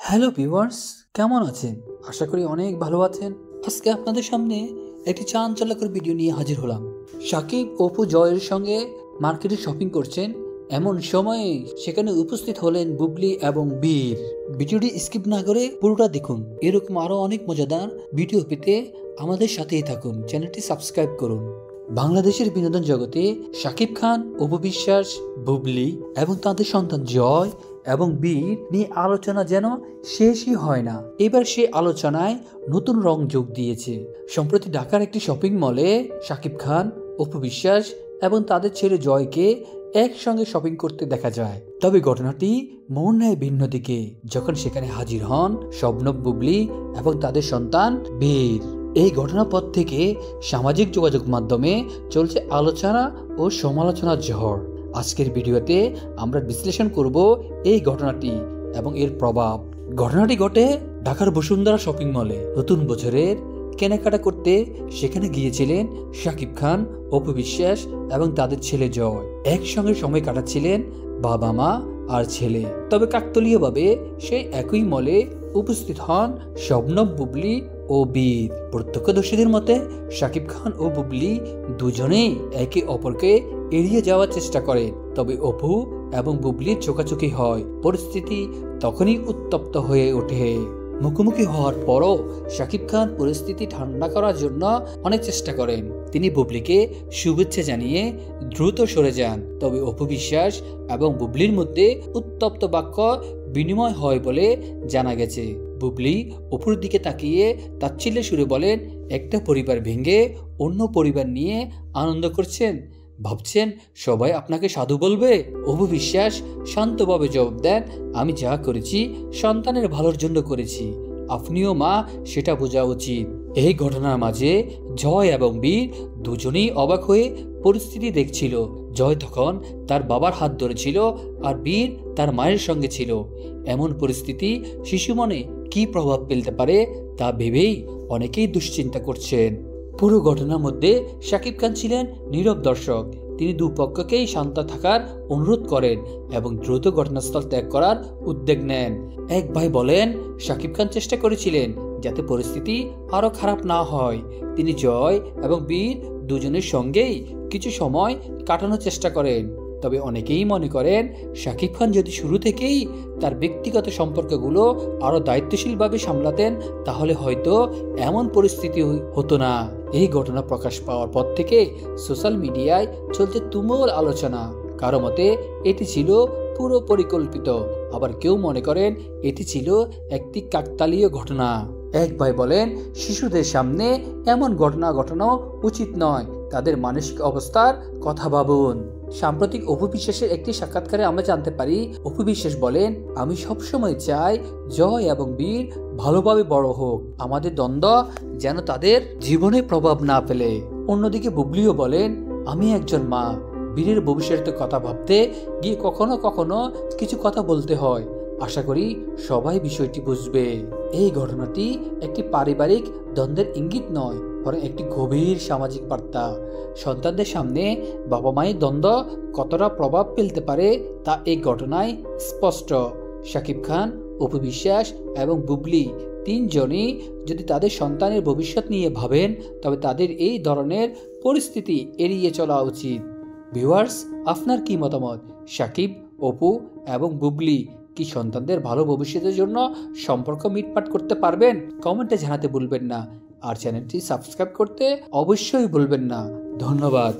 Hello viewers, কেমন আছেন? আশা করি অনেক ভালো আছেন। আজকে আপনাদের সামনে একটি চাঞ্চল্যকর ভিডিও নিয়ে হাজির হলাম। সাকিব অপু জয়ের সঙ্গে মার্কেটে শপিং করছেন, এমন সময়ে সেখানে উপস্থিত হলেন বুবলি এবং বীর। ভিডিওটি স্কিপ না করে পুরোটা দেখুন। এরকম আরো অনেক মজাদার ভিডিও পেতে আমাদের সাথেই থাকুন, চ্যানেলটি সাবস্ক্রাইব করুন। বাংলাদেশের বিনোদন জগতে সাকিব খান, অপু বিশ্বাস, বুবলি এবং তাদের সন্তান জয় এবং বীর নিয়ে আলোচনা যেন শেষই হয় না। এবার সে আলোচনায় নতুন রং যোগ দিয়েছে। সম্প্রতি ঢাকার একটি শপিং মলে সাকিব খান, অপু বিশ্বাস এবং তাদের ছেলে জয়কে একসঙ্গে শপিং করতে দেখা যায়। তবে ঘটনাটি মোড় নেয় ভিন্ন দিকে যখন সেখানে হাজির হন শবনম, বুবলি এবং তাদের সন্তান বীর। এই ঘটনার পর থেকে সামাজিক যোগাযোগ মাধ্যমে চলছে আলোচনা ও সমালোচনার ঝড়। আজকের ভিডিওতে আমরা বিশ্লেষণ করব এই ঘটনাটি এবং এর প্রভাব। ঘটনাটি ঘটে ঢাকার বসুন্ধরা শপিং মলে। নতুন বছরের কেনাকাটা করতে সেখানে গিয়েছিলেন সাকিব খান, অপু বিশ্বাস এবং তাদের ছেলে জয়। একসঙ্গে সময় কাটাচ্ছিলেন বাবা, মা আর ছেলে। তবে কাকতালীয়ভাবে সেই একই মলে উপস্থিত হন শবনম, বুবলি ও বীর। প্রত্যক্ষদর্শীদের মতে সাকিব খান ও বুবলি দুজনেই একে অপরকে এড়িয়ে যাওয়ার চেষ্টা করেন। তবে অপু এবং বুবলির চোখাচোখি হয়। পরিস্থিতি তখনই উত্তপ্ত হয়ে ওঠে। মুখোমুখি হওয়ার পরও সাকিব খান পরিস্থিতি ঠান্ডা করার জন্য অনেক চেষ্টা করেন। তিনি বুবলিকে শুভেচ্ছা জানিয়ে দ্রুত সরে যান। তবে অপু বিশ্বাস এবং বুবলির মধ্যে উত্তপ্ত বাক্য বিনিময় হয় বলে জানা গেছে। বুবলি অপুর দিকে তাকিয়ে তাচ্ছিল্যে সুরে বলেন, একটা পরিবার ভেঙে অন্য পরিবার নিয়ে আনন্দ করছেন, ভাবছেন সবাই আপনাকে সাধু বলবে? অপু বিশ্বাস শান্তভাবে জবাব দেন, আমি যা করেছি সন্তানের ভালোর জন্য করেছি, আপনিও মা সেটা বোঝা উচিত। এই ঘটনার মাঝে জয় এবং বীর দুজনেই অবাক হয়ে পরিস্থিতি দেখছিল। জয় তখন তার বাবার হাত ধরেছিল আর বীর তার মায়ের সঙ্গে ছিল। এমন পরিস্থিতি শিশু মনে কি প্রভাব ফেলতে পারে তা ভেবেই অনেকেই দুশ্চিন্তা করছেন। পুরো ঘটনার মধ্যে সাকিব খান ছিলেন নীরব দর্শক। তিনি দুপক্ষকেই শান্ত থাকার অনুরোধ করেন এবং দ্রুত ঘটনাস্থল ত্যাগ করার উদ্যোগ নেন। এক ভাই বলেন, সাকিব খান চেষ্টা করেছিলেন যাতে পরিস্থিতি আরো খারাপ না হয়। তিনি জয় এবং বীর দুজনের সঙ্গেই কিছু সময় কাটানোর চেষ্টা করেন। তবে অনেকেই মনে করেন সাকিব খান যদি শুরু থেকেই তার ব্যক্তিগত সম্পর্কগুলো আরো দায়িত্বশীলভাবে সামলাতেন তাহলে হয়তো এমন পরিস্থিতি হতো না। এই ঘটনা প্রকাশ পাওয়ার পর থেকে সোশ্যাল মিডিয়ায় চলছে তুমুল আলোচনা। কারো মতে এটি ছিল পুরো পরিকল্পিত, আবার কেউ মনে করেন এটি ছিল একটি কাকতালীয় ঘটনা। এক ভাই বলেন, শিশুদের সামনে এমন ঘটনা ঘটানো উচিত নয়, তাদের মানসিক অবস্থার কথা ভাবুন। সাম্প্রতিক অপু বিশ্বাসের একটি সাক্ষাৎকারে আমরা জানতে পারি, অপু বিশ্বাস বলেন, আমি সবসময় চাই জয় এবং বীর ভালোভাবে বড় হোক, আমাদের দ্বন্দ্ব যেন তাদের জীবনে প্রভাব না ফেলে। অন্যদিকে বুবলিও বলেন, আমি একজন মা, বীরের ভবিষ্যতের কথা ভাবতে গিয়ে কখনো কখনো কিছু কথা বলতে হয়। আশা করি সবাই বিষয়টি বুঝবে। এই ঘটনাটি একটি পারিবারিক দ্বন্দ্বের ইঙ্গিত নয়, বরং একটি গভীর সামাজিক বার্তা। সন্তানদের সামনে বাবা মায়ের দ্বন্দ্ব কতটা প্রভাব ফেলতে পারে তা এই ঘটনায় স্পষ্ট। সাকিব খান, অপু বিশ্বাস এবং বুবলি তিনজনই যদি তাদের সন্তানের ভবিষ্যৎ নিয়ে ভাবেন তবে তাদের এই ধরনের পরিস্থিতি এড়িয়ে চলা উচিত। ভিউয়ার্স, আপনার কি মতামত? সাকিব, অপু এবং বুবলি কি সন্তানদের ভালো ভবিষ্যতের জন্য সম্পর্ক মিটমাট করতে পারবেন? কমেন্টে জানাতে ভুলবেন না আর চ্যানেলটি সাবস্ক্রাইব করতে অবশ্যই ভুলবেন না। ধন্যবাদ।